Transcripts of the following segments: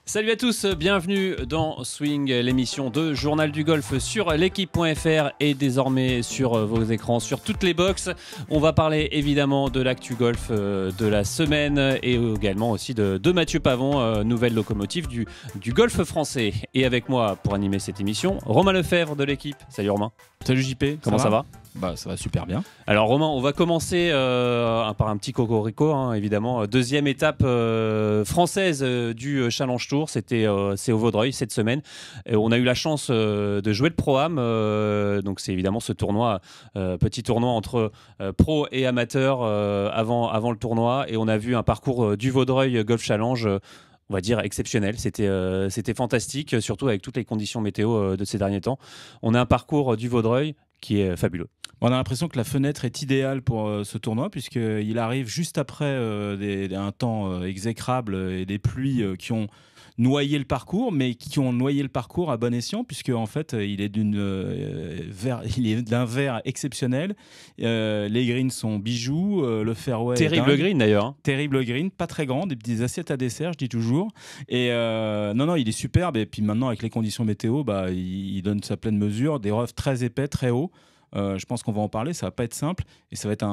Salut à tous, bienvenue dans Swing, l'émission de Journal du Golf sur l'équipe.fr et désormais sur vos écrans, sur toutes les box. On va parler évidemment de l'actu golf de la semaine et également aussi de Mathieu Pavon, nouvelle locomotive du golf français. Et avec moi pour animer cette émission, Romain Lefebvre de l'équipe. Salut Romain. Salut JP, Comment ça va ? Bah ça va super bien. Alors Romain, on va commencer par un petit cocorico, évidemment. Deuxième étape française du Challenge Tour, c'est au Vaudreuil cette semaine. On a eu la chance de jouer le Pro-Am, donc c'est évidemment ce tournoi, petit tournoi entre pro et amateurs avant le tournoi. Et on a vu un parcours du Vaudreuil Golf Challenge, on va dire exceptionnel. C'était fantastique, surtout avec toutes les conditions météo de ces derniers temps. On a un parcours du Vaudreuil qui est fabuleux. On a l'impression que la fenêtre est idéale pour ce tournoi puisqu'il arrive juste après un temps exécrable et des pluies qui ont noyé le parcours, mais qui ont noyé le parcours à bon escient puisque en fait il est d'un vert exceptionnel. Les greens sont bijoux, le fairway terrible green d'ailleurs. Terrible green, pas très grand, des petites assiettes à dessert, je dis toujours. Et non, il est superbe. Et puis maintenant avec les conditions météo, il donne sa pleine mesure, des roughs très épais, très hauts. Je pense qu'on va en parler, ça va pas être simple et ça va être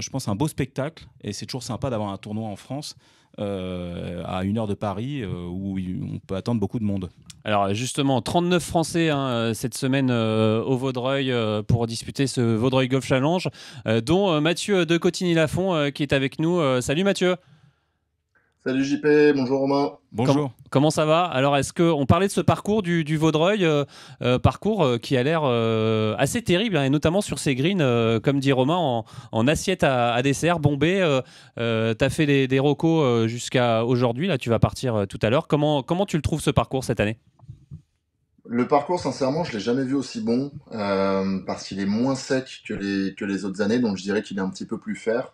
je pense un beau spectacle et c'est toujours sympa d'avoir un tournoi en France à 1 heure de Paris où on peut attendre beaucoup de monde. Alors justement, 39 Français cette semaine au Vaudreuil pour disputer ce Vaudreuil Golf Challenge, dont Mathieu de Cotigny-Lafont qui est avec nous. Salut Mathieu. Salut JP, bonjour Romain. Bonjour. Comment ça va ? Alors, est-ce qu'on parlait de ce parcours du Vaudreuil, parcours qui a l'air assez terrible, et notamment sur ces greens, comme dit Romain, en assiette à dessert, bombé. Tu as fait des recos jusqu'à aujourd'hui, là tu vas partir tout à l'heure. Comment tu le trouves ce parcours cette année ? Le parcours, sincèrement, je l'ai jamais vu aussi bon parce qu'il est moins sec que les autres années, donc je dirais qu'il est un petit peu plus fer.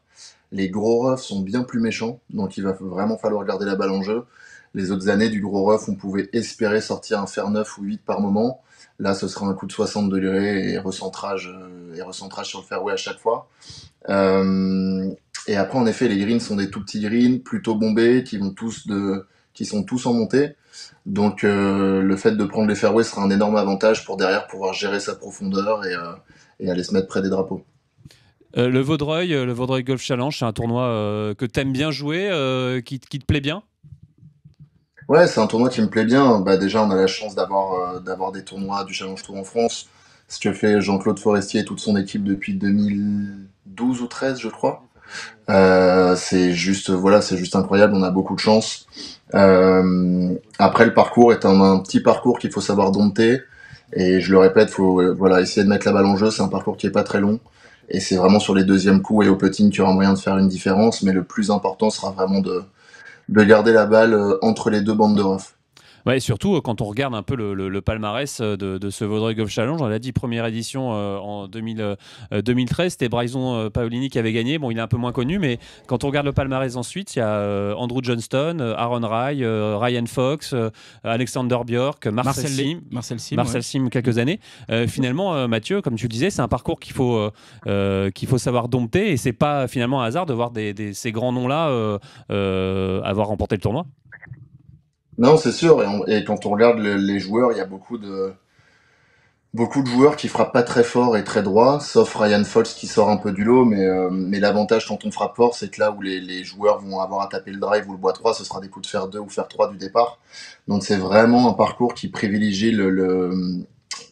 Les gros roughs sont bien plus méchants, donc il va vraiment falloir garder la balle en jeu. Les autres années, du gros rough, on pouvait espérer sortir un fer 9 ou 8 par moment. Là, ce sera un coup de 60 degrés et recentrage sur le fairway à chaque fois. Et après, en effet, les greens sont des tout petits greens, plutôt bombés, qui sont tous en montée. Donc, le fait de prendre les fairways sera un énorme avantage pour derrière pouvoir gérer sa profondeur et aller se mettre près des drapeaux. Le Vaudreuil Golf Challenge, c'est un tournoi que tu aimes bien jouer, qui te plaît bien ? Ouais, c'est un tournoi qui me plaît bien. Déjà, on a la chance d'avoir des tournois du Challenge Tour en France. Ce que fait Jean-Claude Forestier et toute son équipe depuis 2012 ou 13, je crois. C'est juste incroyable. On a beaucoup de chance. Après, le parcours est un petit parcours qu'il faut savoir dompter. Et je le répète, faut essayer de mettre la balle en jeu. C'est un parcours qui est pas très long. Et c'est vraiment sur les deuxièmes coups et au putting qu'il y aura moyen de faire une différence. Mais le plus important sera vraiment de garder la balle entre les deux bandes de rough. Ouais, surtout quand on regarde un peu le palmarès de ce Vaudreuil Golf Challenge, on l'a dit, première édition en 2013, c'était Bryson Paolini qui avait gagné. Bon, il est un peu moins connu, mais quand on regarde le palmarès ensuite, il y a Andrew Johnston, Aaron Rai, Ryan Fox, Alexander Björk, Marcel Sim, quelques années. Finalement, Mathieu, comme tu le disais, c'est un parcours qu'il faut savoir dompter et c'est pas finalement un hasard de voir ces grands noms-là avoir remporté le tournoi. Non, c'est sûr. Et quand on regarde les joueurs, il y a beaucoup de joueurs qui frappent pas très fort et très droit, sauf Ryan Fox qui sort un peu du lot. Mais l'avantage quand on frappe fort, c'est que là où les joueurs vont avoir à taper le drive ou le bois 3, ce sera des coups de fer 2 ou fer 3 du départ. Donc c'est vraiment un parcours qui privilégie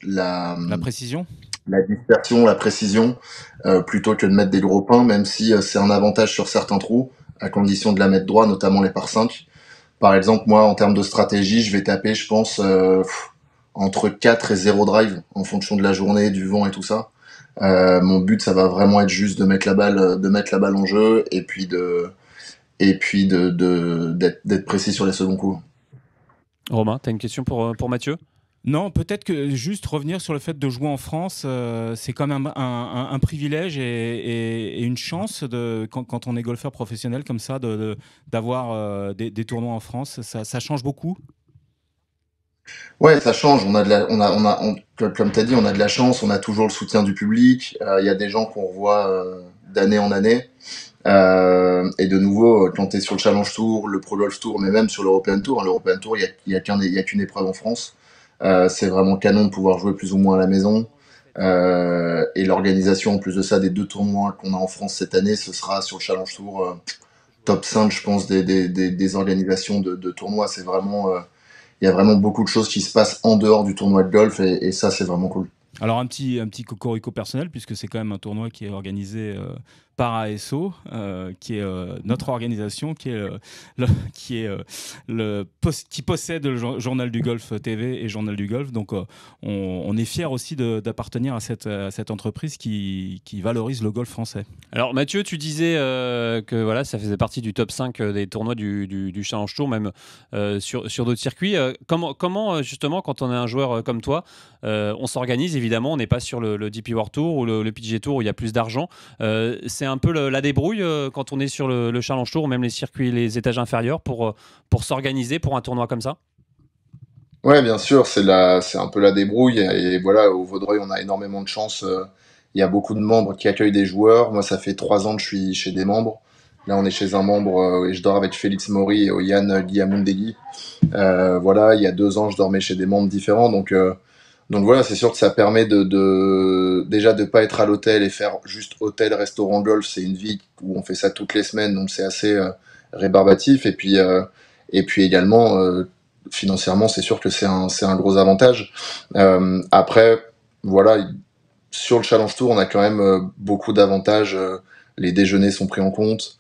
la précision, la dispersion, la précision, plutôt que de mettre des gros pains, même si c'est un avantage sur certains trous, à condition de la mettre droit, notamment les par 5. Par exemple, moi, en termes de stratégie, je vais taper, je pense, entre 4 et 0 drive, en fonction de la journée, du vent et tout ça. Mon but, ça va vraiment être juste de mettre la balle en jeu, et puis d'être précis sur les seconds coups. Romain, tu as une question pour Mathieu ? Non, peut-être que juste revenir sur le fait de jouer en France, c'est quand même un privilège et une chance quand on est golfeur professionnel comme ça, d'avoir des tournois en France. Ça change beaucoup. Ouais, ça change. Comme tu as dit, on a de la chance, on a toujours le soutien du public. Il y a des gens qu'on revoit d'année en année. Et de nouveau, quand tu es sur le Challenge Tour, le Pro Golf Tour, mais même sur l'European Tour, hein, l'European Tour, il y a qu'une épreuve en France. C'est vraiment canon de pouvoir jouer plus ou moins à la maison. Et l'organisation, en plus de ça, des 2 tournois qu'on a en France cette année, ce sera sur le Challenge Tour top 5, je pense, des organisations de tournois. C'est vraiment, il y a vraiment beaucoup de choses qui se passent en dehors du tournoi de golf et ça, c'est vraiment cool. Alors un petit cocorico personnel, puisque c'est quand même un tournoi qui est organisé par ASO, qui est notre organisation, le- qui, est, qui possède le Journal du Golf TV et Journal du Golf. Donc on est fiers aussi d'appartenir à cette entreprise qui valorise le golf français. Alors Mathieu, tu disais que voilà, ça faisait partie du top 5 des tournois du Challenge Tour, même sur d'autres circuits. Comment justement, quand on est un joueur comme toi, on s'organise évidemment, on n'est pas sur le DP World Tour ou le PGA Tour où il y a plus d'argent. C'est un peu la débrouille quand on est sur le Challenge Tour ou même les circuits, les étages inférieurs pour s'organiser pour un tournoi comme ça. Ouais, bien sûr, c'est un peu la débrouille. Et voilà, au Vaudreuil, on a énormément de chance. Il y a beaucoup de membres qui accueillent des joueurs. Moi, ça fait 3 ans que je suis chez des membres. Là, on est chez un membre et je dors avec Félix Maury et Oyan Guillamundegui. Voilà, il y a 2 ans, je dormais chez des membres différents. Donc voilà, c'est sûr que ça permet déjà de pas être à l'hôtel et faire juste hôtel, restaurant, golf. C'est une vie où on fait ça toutes les semaines, donc c'est assez rébarbatif. Et puis également, financièrement, c'est sûr que c'est un gros avantage. Après, voilà, sur le Challenge Tour, on a quand même beaucoup d'avantages. Les déjeuners sont pris en compte.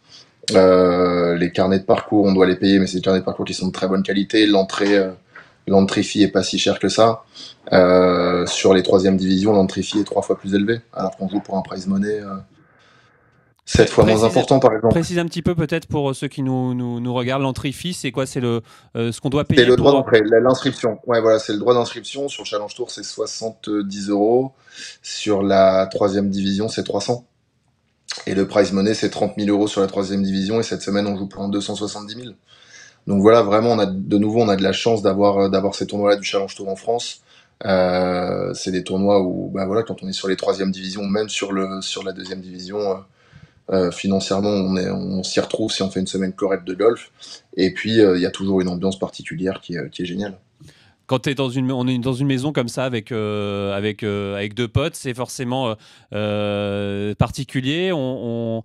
Les carnets de parcours, on doit les payer, mais c'est des carnets de parcours qui sont de très bonne qualité. L'entrée fee est pas si cher que ça. Sur les troisième divisions, l'entrée fee est 3 fois plus élevée, alors qu'on joue pour un prize money 7 fois moins important, par exemple. Précise un petit peu peut-être pour ceux qui nous regardent, l'entrée fee, c'est quoi? C'est ce qu'on doit C'est payer le droit pour... d'entrée, l'inscription. Ouais, voilà, c'est le droit d'inscription. Sur le Challenge Tour, c'est 70 euros. Sur la troisième division, c'est 300. Et le prize money, c'est 30 000 euros sur la troisième division. Et cette semaine, on joue pour un 270 000. Donc voilà, vraiment, de nouveau, on a de la chance d'avoir ces tournois-là du Challenge Tour en France. C'est des tournois où, bah voilà, quand on est sur les troisième divisions, même sur la deuxième division, financièrement, on s'y retrouve si on fait une semaine correcte de golf. Et puis, il y a toujours une ambiance particulière qui est géniale. Quand on est dans une maison comme ça avec deux potes, c'est forcément particulier. On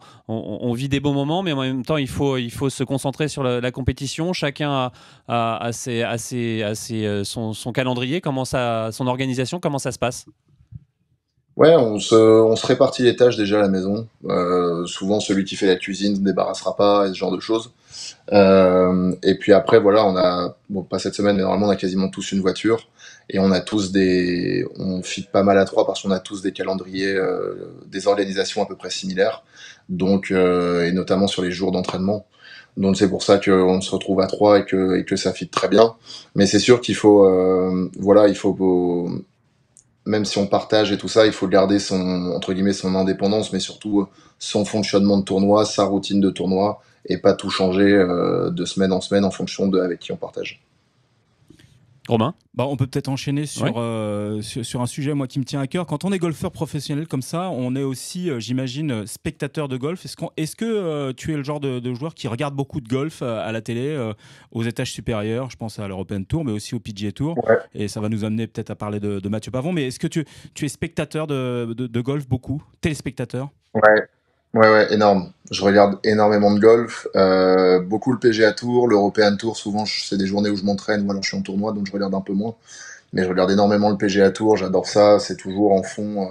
vit des bons moments, mais en même temps, il faut se concentrer sur la compétition. Chacun a son calendrier, son organisation, comment ça se passe? Ouais, on se répartit les tâches déjà à la maison. Souvent, celui qui fait la cuisine ne se débarrassera pas, et ce genre de choses. Et puis après, voilà, bon, pas cette semaine, mais normalement, on a quasiment tous une voiture. Et on fit pas mal à trois parce qu'on a tous des calendriers, des organisations à peu près similaires. Donc, et notamment sur les jours d'entraînement. Donc c'est pour ça qu'on se retrouve à trois et que ça fit très bien. Mais c'est sûr qu'il faut, voilà, même si on partage et tout ça, il faut garder entre guillemets, son indépendance, mais surtout son fonctionnement de tournoi, sa routine de tournoi, et pas tout changer de semaine en semaine en fonction de avec qui on partage. Romain? Bah, on peut peut-être enchaîner Ouais. sur un sujet moi qui me tient à cœur. Quand on est golfeur professionnel comme ça, on est aussi, j'imagine, spectateur de golf. Est-ce que tu es le genre de joueur qui regarde beaucoup de golf à la télé, aux étages supérieurs? Je pense à l'European Tour, mais aussi au PGA Tour. Ouais. Et ça va nous amener peut-être à parler de Mathieu Pavon. Mais est-ce que tu es spectateur de golf beaucoup? Téléspectateur? Ouais. Ouais, énorme. Je regarde énormément de golf, beaucoup le PGA Tour, l'European Tour. Souvent, c'est des journées où je m'entraîne ou alors je suis en tournoi, donc je regarde un peu moins. Mais je regarde énormément le PGA Tour. J'adore ça. C'est toujours en fond.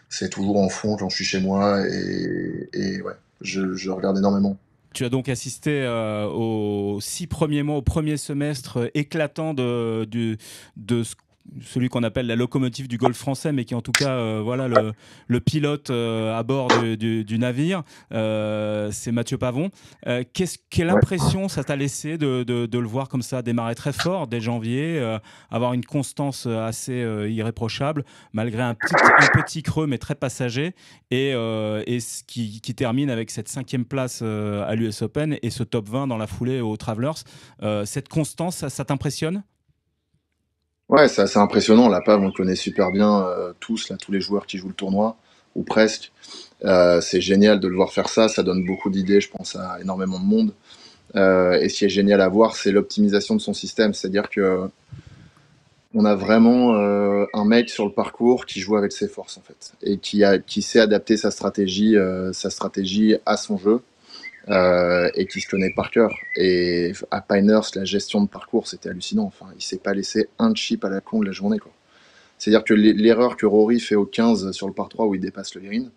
C'est toujours en fond quand je suis chez moi et ouais, je regarde énormément. Tu as donc assisté aux 6 premiers mois, au premier semestre éclatant de celui qu'on appelle la locomotive du golf français, mais qui est en tout cas voilà, le pilote à bord du navire. C'est Mathieu Pavon. Quelle Ouais. impression ça t'a laissé de le voir comme ça démarrer très fort dès janvier, avoir une constance assez irréprochable, malgré un petit creux, mais très passager, et qui termine avec cette 5e place à l'US Open et ce top 20 dans la foulée au Travelers. Cette constance, ça t'impressionne? Ouais, c'est assez impressionnant. La PAV, on le connaît super bien tous, là, tous les joueurs qui jouent le tournoi. ou presque. C'est génial de le voir faire ça, ça donne beaucoup d'idées, je pense, à énormément de monde. Et ce qui est génial à voir, c'est l'optimisation de son système, c'est-à-dire que on a vraiment un mec sur le parcours qui joue avec ses forces en fait, et qui sait adapter sa stratégie à son jeu, et qui se connaît par cœur. Et à Pinehurst, la gestion de parcours, c'était hallucinant. Enfin, il s'est pas laissé un chip à la con de la journée, quoi. C'est-à-dire que l'erreur que Rory fait au 15 sur le par 3 où il dépasse le green,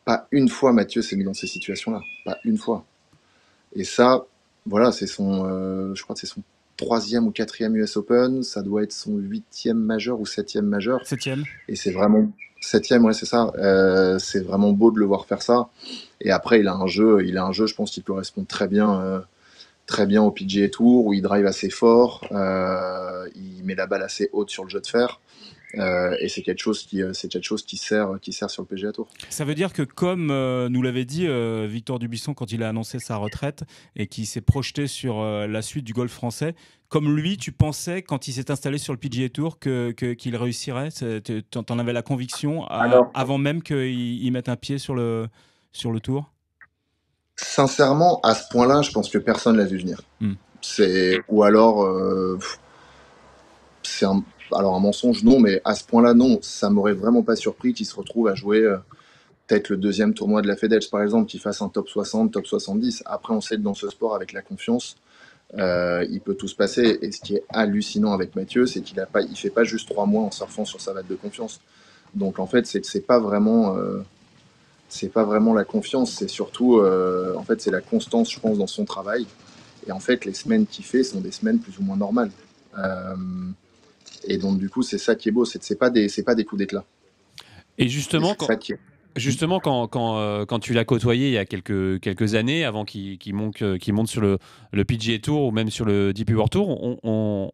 pas une fois Mathieu s'est mis dans ces situations-là, pas une fois. Et ça, voilà, je crois que c'est son troisième ou quatrième US Open, ça doit être son huitième majeur ou septième majeur. Septième. Et c'est vraiment septième, ouais, c'est ça. C'est vraiment beau de le voir faire ça. Et après, il a un jeu, je pense, qui correspond très bien au PGA Tour, où il drive assez fort, il met la balle assez haute sur le jeu de fer. Et c'est quelque chose qui sert sur le PGA Tour. Ça veut dire que, comme nous l'avait dit Victor Dubuisson quand il a annoncé sa retraite et qu'il s'est projeté sur la suite du golf français, comme lui, tu pensais quand il s'est installé sur le PGA Tour qu'il réussirait? Tu en avais la conviction avant même qu'il mette un pied sur le tour? Sincèrement, à ce point-là, je pense que personne l'a vu venir. Ou alors, alors un mensonge, non, mais à ce point-là, non. Ça m'aurait vraiment pas surpris qu'il se retrouve à jouer peut-être le deuxième tournoi de la FedEx, par exemple, qu'il fasse un top 60, top 70. Après, on sait que dans ce sport, avec la confiance, il peut tout se passer. Et ce qui est hallucinant avec Mathieu, c'est qu'il fait pas juste 3 mois en surfant sur sa vague de confiance. Donc en fait, c'est pas vraiment la confiance, c'est surtout en fait c'est la constance, je pense, dans son travail. Et en fait, les semaines qu'il fait sont des semaines plus ou moins normales. Et donc du coup, c'est ça qui est beau, c'est pas des coups d'éclat. Et justement, quand tu l'as côtoyé il y a quelques années, avant qu'il monte sur le PGA Tour ou même sur le DP World Tour, on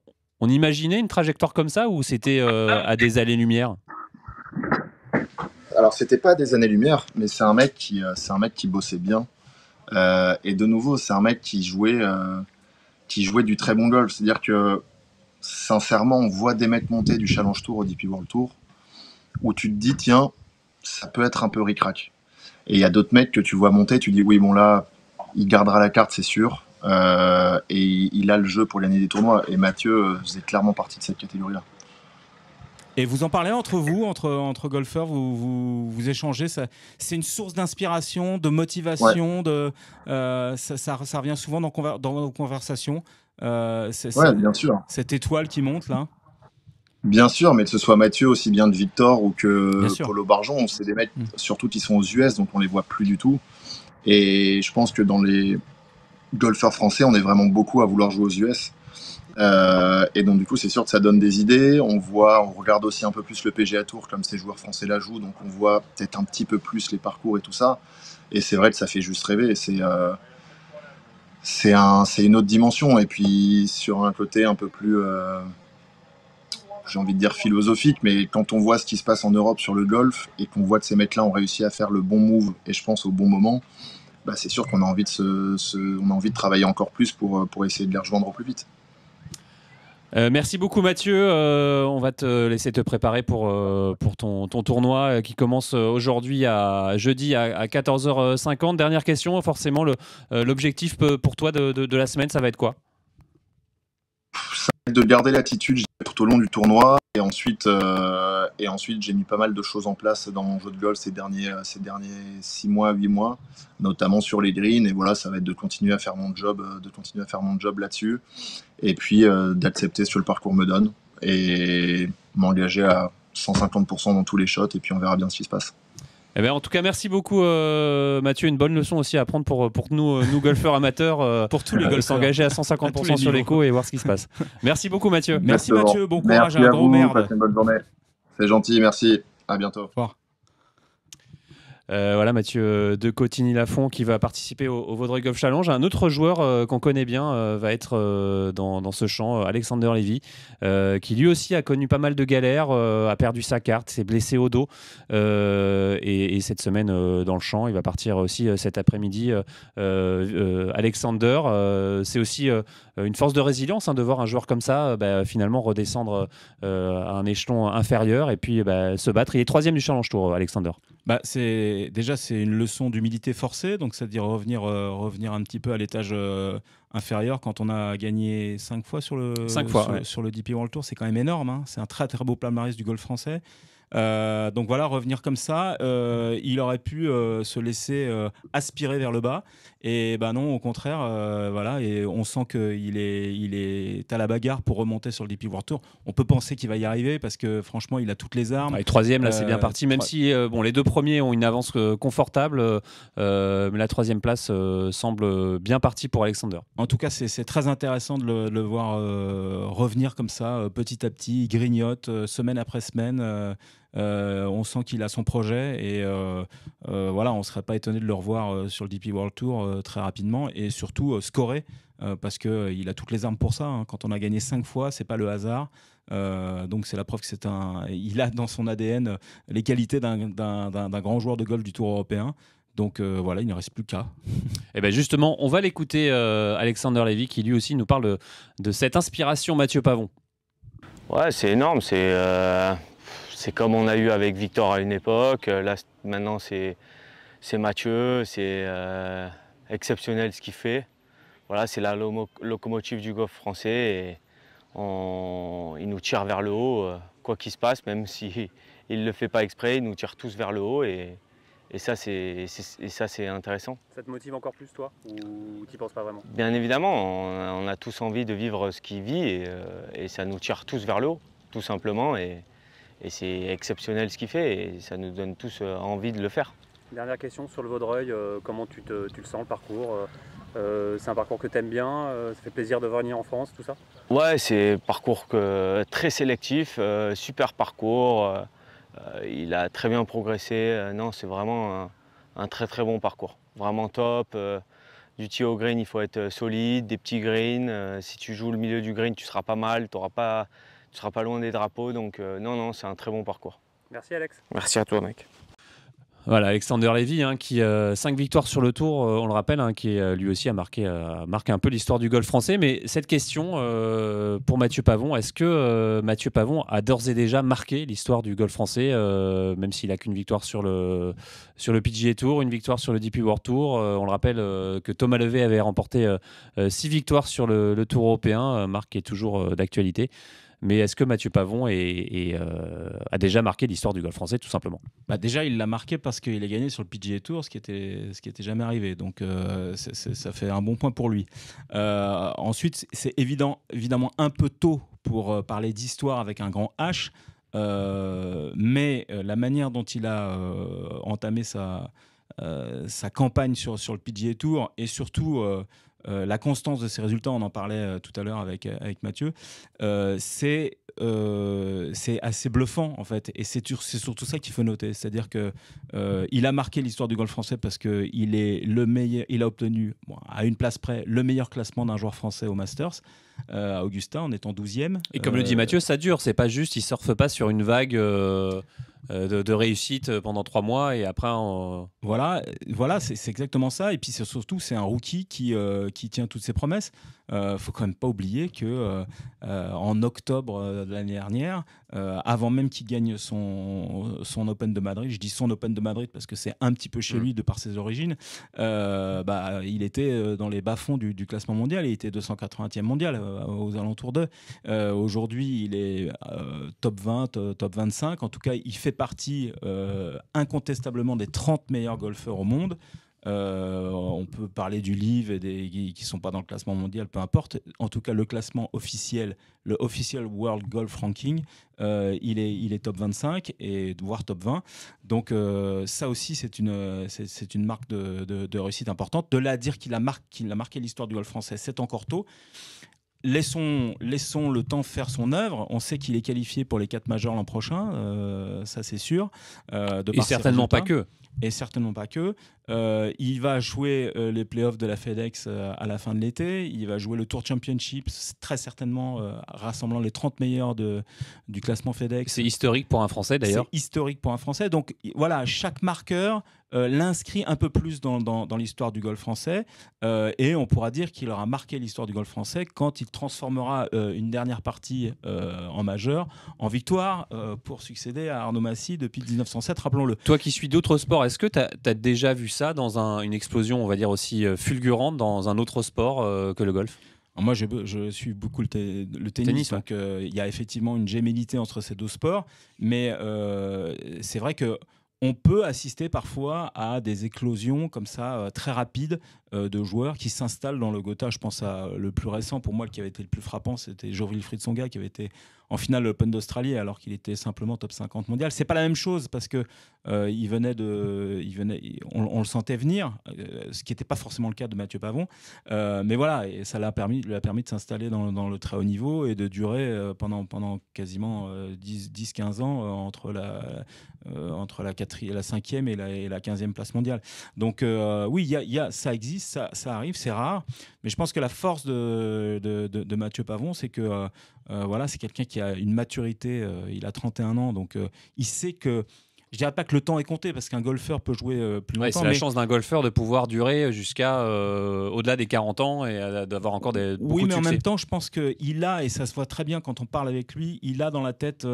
imaginait une trajectoire comme ça, ou c'était à des années-lumière? Alors, c'était pas à des années-lumière, mais c'est un mec qui bossait bien. Et de nouveau, c'est un mec qui jouait du très bon golf. C'est-à-dire que, sincèrement, on voit des mecs monter du Challenge Tour au DP World Tour, où tu te dis, tiens, ça peut être un peu ric-rac. Et il y a d'autres mecs que tu vois monter, tu dis, oui, bon là, il gardera la carte, c'est sûr. Et il a le jeu pour gagner des tournois. Et Mathieu faisait clairement partie de cette catégorie-là. Et vous en parlez entre vous, entre golfeurs, vous échangez, c'est une source d'inspiration, de motivation, ouais. Ça revient souvent dans vos conversations. Bien sûr. Cette étoile qui monte là. Bien sûr, mais que ce soit Mathieu, aussi bien de Victor ou que Paulo Barjon, c'est des mecs surtout qui sont aux US, donc on les voit plus du tout. Et je pense que dans les golfeurs français, on est vraiment beaucoup à vouloir jouer aux US. Et donc du coup c'est sûr que ça donne des idées. On regarde aussi un peu plus le PGA Tour comme ces joueurs français la jouent, donc on voit peut-être un petit peu plus les parcours et tout ça. Et c'est vrai que ça fait juste rêver. C'est une autre dimension. Et puis sur un côté un peu plus, j'ai envie de dire philosophique, mais quand on voit ce qui se passe en Europe sur le golf et qu'on voit que ces mecs-là ont réussi à faire le bon move et je pense au bon moment, bah c'est sûr qu'on a envie de travailler encore plus pour essayer de les rejoindre au plus vite. Merci beaucoup Mathieu, on va te laisser te préparer pour ton tournoi qui commence jeudi à 14h50. Dernière question, forcément l'objectif pour toi de la semaine, ça va être quoi? Ça va être de garder l'attitude tout au long du tournoi et ensuite j'ai mis pas mal de choses en place dans mon jeu de golf ces derniers 6 mois, 8 mois, notamment sur les greens, et voilà, ça va être de continuer à faire mon job là-dessus, et puis d'accepter ce que le parcours me donne et m'engager à 150% dans tous les shots, et puis on verra bien ce qui se passe. Eh bien, en tout cas, merci beaucoup Mathieu. Une bonne leçon aussi à prendre pour nous golfeurs amateurs, pour tous les golfeurs, s'engager à 150% sur l'écho et voir ce qui se passe. Merci beaucoup Mathieu. Merci Mathieu, bon courage, un gros merde. Passez une bonne journée. C'est gentil, merci. À bientôt. Au revoir. Voilà, Mathieu de Cotigny-Lafont qui va participer au Vaudreuil Golf Challenge. Un autre joueur qu'on connaît bien va être dans ce champ, Alexander Lévy, qui lui aussi a connu pas mal de galères, a perdu sa carte, s'est blessé au dos. Et cette semaine dans le champ, il va partir aussi cet après-midi. Alexander, c'est aussi une force de résilience de voir un joueur comme ça finalement redescendre à un échelon inférieur et puis se battre. Il est 3e du Challenge Tour, Alexander. C'est une leçon d'humilité forcée, donc c'est-à-dire revenir un petit peu à l'étage inférieur quand on a gagné 5 fois sur le DP World Tour, c'est quand même énorme, hein. C'est un très très beau palmarès du golf français. Donc voilà, revenir comme ça, il aurait pu se laisser aspirer vers le bas, et non, au contraire, voilà, et on sent qu'il est à la bagarre pour remonter sur le DP World Tour. On peut penser qu'il va y arriver parce que franchement, il a toutes les armes. Et 3e, là, c'est bien parti, même si les 2 premiers ont une avance confortable, mais la 3e place semble bien partie pour Alexander. En tout cas, c'est très intéressant de le voir revenir comme ça, petit à petit, il grignote semaine après semaine. On sent qu'il a son projet et voilà, on ne serait pas étonné de le revoir sur le DP World Tour très rapidement et surtout scorer parce qu'il a toutes les armes pour ça, hein. Quand on a gagné 5 fois, c'est pas le hasard. Donc c'est la preuve que il a dans son ADN les qualités d'un grand joueur de golf du Tour européen. Donc voilà, il ne reste plus qu'à. Et justement, on va l'écouter, Alexander Lévy, qui lui aussi nous parle de cette inspiration Mathieu Pavon. Ouais, c'est énorme. C'est comme on a eu avec Victor à une époque. Là, maintenant, c'est Mathieu. C'est exceptionnel ce qu'il fait. Voilà, c'est la locomotive du golf français. Et il nous tire vers le haut, quoi qu'il se passe, même s'il ne le fait pas exprès, il nous tire tous vers le haut. Et ça, c'est intéressant. Ça te motive encore plus, toi, ou tu n'y penses pas vraiment? Bien évidemment, on a tous envie de vivre ce qu'il vit et ça nous tire tous vers le haut, tout simplement. Et c'est exceptionnel ce qu'il fait et ça nous donne tous envie de le faire. Dernière question sur le Vaudreuil, comment tu le sens, le parcours? C'est un parcours que tu aimes bien, ça fait plaisir de venir en France, tout ça? Ouais, c'est un parcours très sélectif, super parcours. Il a très bien progressé. Non, c'est vraiment un très très bon parcours. Vraiment top. Du tee au green, il faut être solide, des petits greens. Si tu joues le milieu du green, tu seras pas mal, tu seras pas loin des drapeaux. Donc non, c'est un très bon parcours. Merci Alex. Merci à toi mec. Voilà, Alexander Lévy, qui 5 victoires sur le tour, on le rappelle, qui lui aussi a marqué un peu l'histoire du golf français. Mais cette question pour Mathieu Pavon, est-ce que Mathieu Pavon a d'ores et déjà marqué l'histoire du golf français, même s'il n'a qu'une victoire sur le PGA Tour, une victoire sur le DP World Tour? On le rappelle que Thomas Levet avait remporté 6 victoires sur le Tour européen, marque qui est toujours d'actualité. Mais est-ce que Mathieu Pavon a déjà marqué l'histoire du golf français, tout simplement? Déjà, il l'a marqué parce qu'il a gagné sur le PGA Tour, ce qui était jamais arrivé. Donc, ça fait un bon point pour lui. Ensuite, c'est évidemment un peu tôt pour parler d'histoire avec un grand H. Mais la manière dont il a entamé sa campagne sur le PGA Tour et surtout la constance de ses résultats, on en parlait tout à l'heure avec Mathieu, c'est assez bluffant en fait, et c'est surtout ça qu'il faut noter, c'est-à-dire que il a marqué l'histoire du golf français parce que il est le meilleur, il a obtenu à une place près le meilleur classement d'un joueur français au Masters à Augusta en étant 12e. Et comme le dit Mathieu, ça dure, c'est pas juste, il surfe pas sur une vague de réussite pendant 3 mois et après voilà, c'est exactement ça. Et puis surtout, c'est un rookie qui tient toutes ses promesses. Faut quand même pas oublier que en octobre de l'année dernière, avant même qu'il gagne son Open de Madrid, je dis son Open de Madrid parce que c'est un petit peu chez lui de par ses origines, il était dans les bas-fonds du classement mondial, il était 280e mondial aux alentours d'eux. Aujourd'hui, il est top 20, top 25. En tout cas, il fait partie incontestablement des 30 meilleurs golfeurs au monde. On peut parler du LIV et qui ne sont pas dans le classement mondial, peu importe. En tout cas, le classement officiel, le Official World Golf Ranking, il est top 25 et voire top 20. Donc ça aussi, c'est une marque de réussite importante. De là à dire qu'il a marqué l'histoire du golf français, c'est encore tôt. laissons le temps faire son œuvre. On sait qu'il est qualifié pour les 4 majors l'an prochain, ça c'est sûr. Et certainement pas que. Et certainement pas que. Il va jouer les playoffs de la FedEx à la fin de l'été. Il va jouer le Tour Championship, très certainement rassemblant les 30 meilleurs du classement FedEx. C'est historique pour un Français d'ailleurs. C'est historique pour un Français. Donc voilà, chaque marqueur l'inscrit un peu plus dans l'histoire du golf français. Et on pourra dire qu'il aura marqué l'histoire du golf français quand il transformera une dernière partie en majeur en victoire pour succéder à Arnaud Massy depuis 1907, rappelons-le. Toi qui suis d'autres sports, est-ce que tu as déjà vu ça dans une explosion, on va dire aussi fulgurante, dans un autre sport que le golf? Alors moi, je suis beaucoup le tennis, donc il y a effectivement une gémellité entre ces deux sports, mais c'est vrai que on peut assister parfois à des éclosions comme ça, très rapides, de joueurs qui s'installent dans le Gotha. Je pense à le plus récent, pour moi, qui avait été le plus frappant, c'était Jo-Wilfried Tsonga, qui avait été en finale de l'Open d'Australie, alors qu'il était simplement top 50 mondial. C'est pas la même chose, parce que on le sentait venir, ce qui n'était pas forcément le cas de Mathieu Pavon. Mais voilà, et ça lui a permis de s'installer dans le très haut niveau et de durer pendant quasiment 10-15 ans entre la 5e et la 15e place mondiale. Donc oui, ça existe, ça arrive, c'est rare. Mais je pense que la force de Mathieu Pavon, c'est que voilà, c'est quelqu'un qui a une maturité. Il a 31 ans, donc il sait que. Je dirais pas que le temps est compté, parce qu'un golfeur peut jouer plus longtemps. C'est la chance d'un golfeur de pouvoir durer jusqu'à au-delà des 40 ans et d'avoir encore beaucoup de succès. Oui, mais en même temps, je pense qu'il a, et ça se voit très bien quand on parle avec lui, il a dans la tête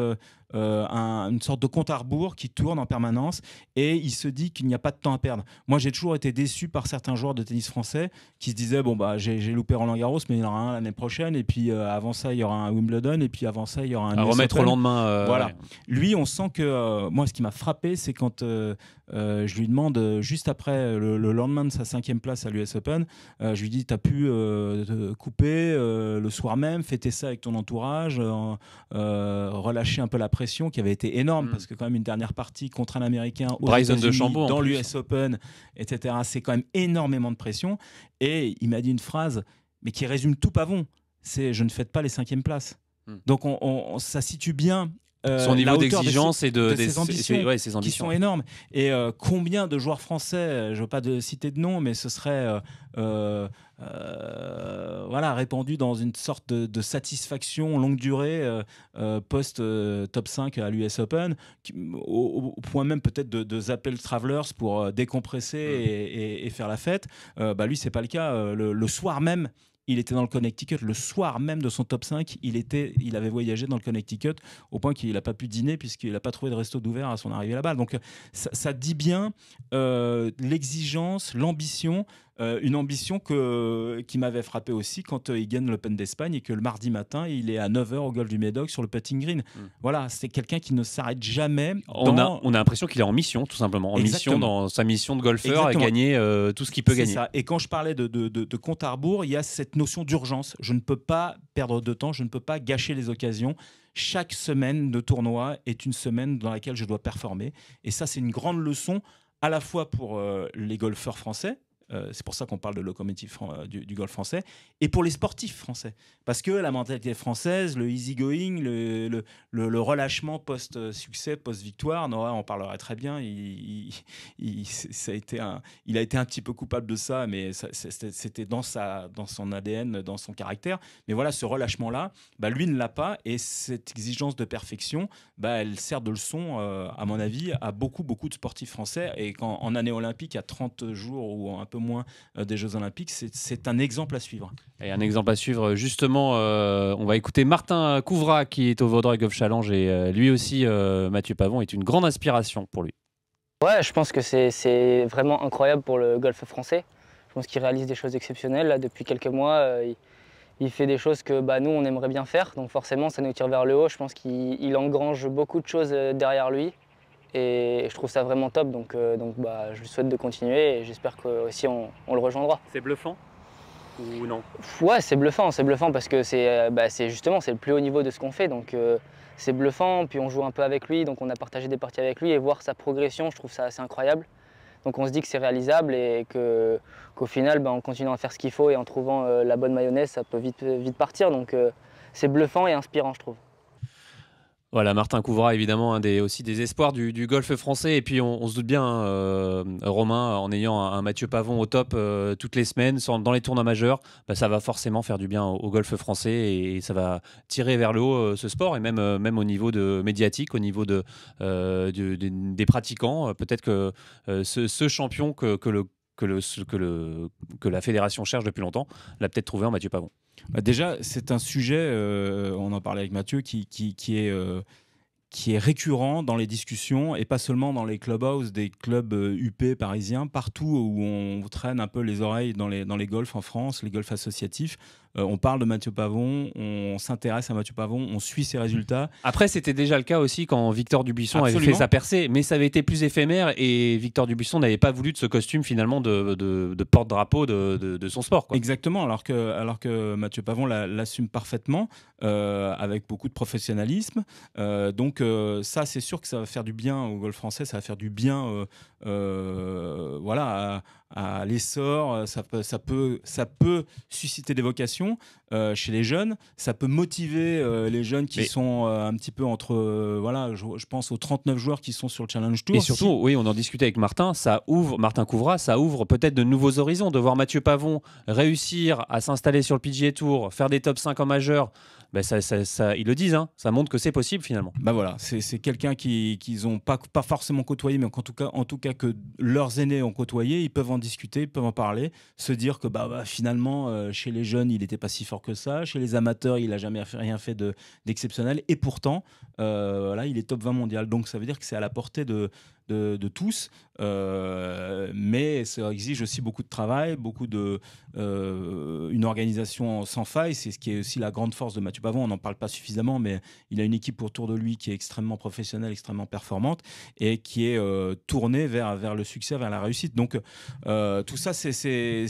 une sorte de compte à rebours qui tourne en permanence, et il se dit qu'il n'y a pas de temps à perdre. Moi, j'ai toujours été déçu par certains joueurs de tennis français qui se disaient bon bah j'ai loupé Roland-Garros, mais il y en aura un l'année prochaine, et puis avant ça il y aura un Wimbledon, et puis avant ça il y aura un à US remettre Open. au lendemain. Voilà. Ouais. Lui, on sent que moi, ce qui m'a frappé, c'est quand je lui demande juste après le lendemain de sa 5e place à l'US Open, je lui dis t'as pu te couper le soir même, fêter ça avec ton entourage, relâcher un peu la pression qui avait été énorme, parce que quand même une dernière partie contre un Américain aux Bryson États-Unis, DeChambeau, dans l'US Open, etc. C'est quand même énormément de pression. Et il m'a dit une phrase, mais qui résume tout Pavon, c'est je ne fête pas les 5e places. Donc ça situe bien son niveau d'exigence et de ses ambitions, ses ambitions qui sont énormes. Et combien de joueurs français, je ne veux pas citer de nom, mais ce serait voilà, répandu dans une sorte de satisfaction longue durée post-top 5 à l'US Open, au point même peut-être de zapper le Travelers pour décompresser et faire la fête. Lui, ce n'est pas le cas. Le soir même, il était dans le Connecticut. Le soir même de son top 5, il avait voyagé dans le Connecticut au point qu'il n'a pas pu dîner puisqu'il n'a pas trouvé de resto d'ouvert à son arrivée là-bas. Donc ça dit bien l'exigence, l'ambition. Une ambition qui m'avait frappé aussi quand il gagne l'Open d'Espagne et que le mardi matin, il est à 9h au golf du Médoc sur le putting green. Voilà, c'est quelqu'un qui ne s'arrête jamais. On a l'impression qu'il est en mission, tout simplement. Mission, dans sa mission de golfeur, et gagner tout ce qu'il peut gagner. Ça. Et quand je parlais de compte à rebours, il y a cette notion d'urgence. Je ne peux pas perdre de temps, je ne peux pas gâcher les occasions. Chaque semaine de tournoi est une semaine dans laquelle je dois performer. Et ça, c'est une grande leçon à la fois pour les golfeurs français. C'est pour ça qu'on parle de locomotive du golf français, et pour les sportifs français, parce que la mentalité française, le easy going, le relâchement post-succès, post-victoire, Noah en parlerait très bien, il a été un petit peu coupable de ça, mais c'était dans son ADN, dans son caractère. Mais voilà, ce relâchement-là, lui ne l'a pas, et cette exigence de perfection, elle sert de leçon, à mon avis, à beaucoup de sportifs français. Et quand en année olympique, à 30 jours ou un peu moins des Jeux Olympiques, c'est un exemple à suivre. Et un exemple à suivre, justement, on va écouter Martin Couvrat qui est au Vaudreuil Golf Challenge, et lui aussi, Mathieu Pavon, est une grande inspiration pour lui. Ouais, je pense que c'est vraiment incroyable pour le golf français. Je pense qu'il réalise des choses exceptionnelles. Là, depuis quelques mois, il fait des choses que nous, on aimerait bien faire. Donc forcément, ça nous tire vers le haut. Je pense qu'il engrange beaucoup de choses derrière lui. Et je trouve ça vraiment top, donc je lui souhaite de continuer et j'espère qu'aussi on le rejoindra. C'est bluffant ou non? Ouais, c'est bluffant parce que c'est justement le plus haut niveau de ce qu'on fait, donc c'est bluffant. Puis on joue un peu avec lui, donc on a partagé des parties avec lui et voir sa progression, je trouve ça assez incroyable. Donc on se dit que c'est réalisable et qu'au final, en continuant à faire ce qu'il faut et en trouvant la bonne mayonnaise, ça peut vite partir. Donc c'est bluffant et inspirant, je trouve. Voilà, Martin Couvrat, évidemment, aussi des espoirs du golf français. Et puis, on se doute bien, Romain, en ayant un Mathieu Pavon au top toutes les semaines, dans les tournois majeurs, ça va forcément faire du bien au golf français et ça va tirer vers le haut ce sport. Et même au niveau médiatique, au niveau des pratiquants. Peut-être que ce champion que la fédération cherche depuis longtemps l'a peut-être trouvé en Mathieu Pavon. Déjà, c'est un sujet, on en parlait avec Mathieu, qui est récurrent dans les discussions et pas seulement dans les clubhouses des clubs UP parisiens, partout où on traîne un peu les oreilles dans les golfs en France, les golfs associatifs. On parle de Mathieu Pavon, on s'intéresse à Mathieu Pavon, on suit ses résultats. Après, c'était déjà le cas aussi quand Victor Dubuisson Absolument. avait fait sa percée, mais ça avait été plus éphémère et Victor Dubuisson n'avait pas voulu de ce costume finalement de porte-drapeau de son sport, quoi. Exactement, alors que Mathieu Pavon l'assume parfaitement, avec beaucoup de professionnalisme. Donc ça, c'est sûr que ça va faire du bien au golf français, ça va faire du bien voilà, à l'essor, ça peut susciter des vocations chez les jeunes, ça peut motiver les jeunes qui sont un petit peu entre, voilà, je pense aux 39 joueurs qui sont sur le Challenge Tour. Et surtout, oui, on en discutait avec Martin Couvrat, ça ouvre peut-être de nouveaux horizons, de voir Mathieu Pavon réussir à s'installer sur le PGA Tour, faire des top 5 en majeur. Ça, ils le disent, hein, ça montre que c'est possible finalement. Voilà, c'est quelqu'un qu'ils n'ont pas forcément côtoyé, mais en tout cas que leurs aînés ont côtoyé. Ils peuvent en discuter, ils peuvent en parler, se dire que finalement chez les jeunes il n'était pas si fort que ça, chez les amateurs il n'a jamais rien fait d'exceptionnel, et pourtant voilà, il est top 20 mondial. Donc ça veut dire que c'est à la portée de tous, mais ça exige aussi beaucoup de travail, une organisation sans faille. C'est ce qui est aussi la grande force de Mathieu Pavon. On n'en parle pas suffisamment, mais il a une équipe autour de lui qui est extrêmement professionnelle, extrêmement performante et qui est tournée vers le succès, vers la réussite. Donc tout ça, c'est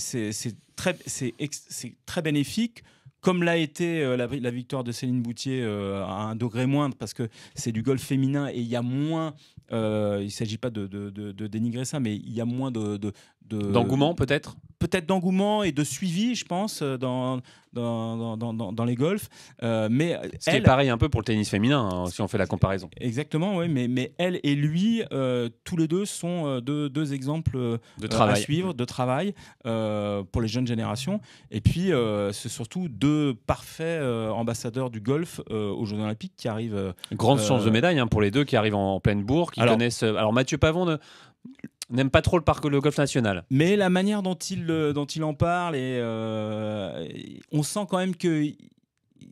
très bénéfique. Comme l'a été la victoire de Céline Boutier à un degré moindre, parce que c'est du golf féminin et il y a moins, il ne s'agit pas de dénigrer ça, mais il y a moins d'engouement peut-être d'engouement et de suivi, je pense, dans les golfs. Mais ce qui est pareil un peu pour le tennis féminin, hein, si on fait la comparaison. Exactement, oui, mais elle et lui, tous les deux sont deux exemples à suivre, de travail pour les jeunes générations. Et puis, c'est surtout deux parfaits ambassadeurs du golf aux Jeux Olympiques qui arrivent. Grande chance de médaille pour les deux qui arrivent en pleine bourre, qui connaissent. Alors Mathieu Pavon n'aime pas trop le golf national. Mais la manière dont il en parle, on sent quand même que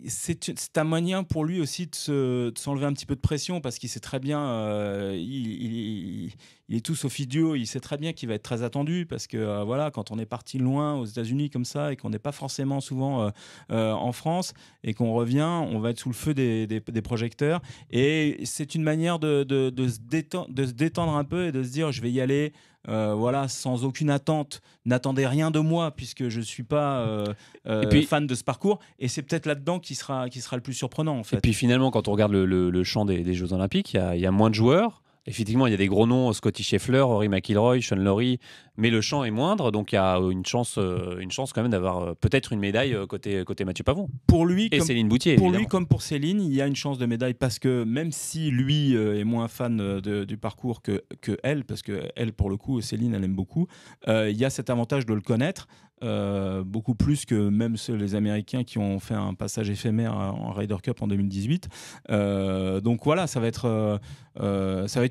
c'est un moyen pour lui aussi de s'enlever un petit peu de pression, parce qu'il sait très bien, il est tout sauf idiot, il sait très bien qu'il va être très attendu, parce que voilà, quand on est parti loin aux États-Unis comme ça et qu'on n'est pas forcément souvent en France et qu'on revient, on va être sous le feu des projecteurs, et c'est une manière de se détendre un peu et de se dire je vais y aller voilà, sans aucune attente, n'attendez rien de moi puisque je ne suis pas fan de ce parcours, et c'est peut-être là-dedans qui sera le plus surprenant en fait. Et puis finalement, quand on regarde le champ des Jeux Olympiques, il y a moins de joueurs. Effectivement, il y a des gros noms, Scotty Scheffler, Rory McIlroy, Sean Lowry, mais le champ est moindre, donc il y a une chance quand même d'avoir peut-être une médaille côté Mathieu Pavon. Pour lui, et Céline Boutier. Pour évidemment. lui comme pour Céline, il y a une chance de médaille, parce que même si lui est moins fan du parcours que elle, parce que elle, pour le coup, Céline, elle aime beaucoup, il y a cet avantage de le connaître. Beaucoup plus que même les Américains qui ont fait un passage éphémère en Ryder Cup en 2018. Donc voilà, ça va être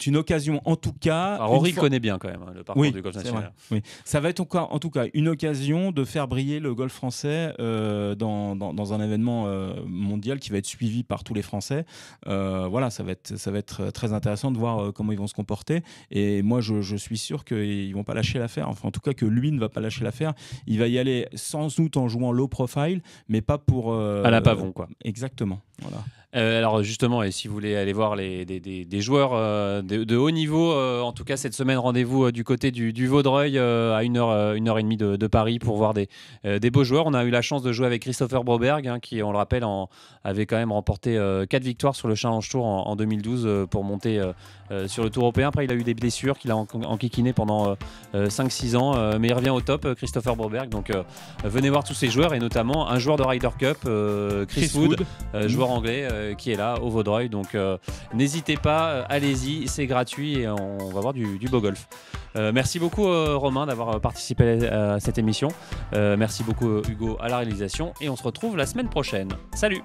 une occasion en tout cas. Rory connaît bien quand même le parcours du golf national. Oui. Ça va être en tout cas une occasion de faire briller le golf français dans un événement mondial qui va être suivi par tous les Français. Voilà, ça va être très intéressant de voir comment ils vont se comporter. Et moi, je suis sûr qu'ils vont pas lâcher l'affaire. Enfin, en tout cas, que lui ne va pas lâcher l'affaire. Il va y aller sans doute en jouant low profile, mais pas pour... à la Pavon, quoi. Exactement. Voilà. Alors justement, et si vous voulez aller voir des joueurs de haut niveau, en tout cas cette semaine, rendez-vous du côté du Vaudreuil à 1h30 de Paris pour voir des beaux joueurs. On a eu la chance de jouer avec Christopher Broberg, hein, qui, on le rappelle, avait quand même remporté 4 victoires sur le Challenge Tour en 2012 pour monter sur le Tour européen. Après, il a eu des blessures qu'il a enquiquinées pendant 5-6 ans, mais il revient au top, Christopher Broberg. Donc venez voir tous ces joueurs, et notamment un joueur de Ryder Cup, Chris Wood, joueur anglais, qui est là au Vaudreuil. Donc n'hésitez pas, allez-y, c'est gratuit et on va voir du beau golf. Merci beaucoup Romain d'avoir participé à cette émission. Merci beaucoup Hugo à la réalisation, et on se retrouve la semaine prochaine. Salut!